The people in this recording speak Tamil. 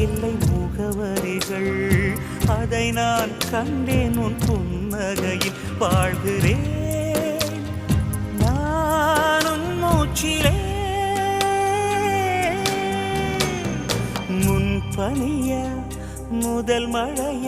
இல்லை முகவரிகள், அதை நான் கண்டேன் உன் புன்னகையில். வாழ்கிறேன் நானும் மூச்சிலே, முன் பனிய முதல் மழைய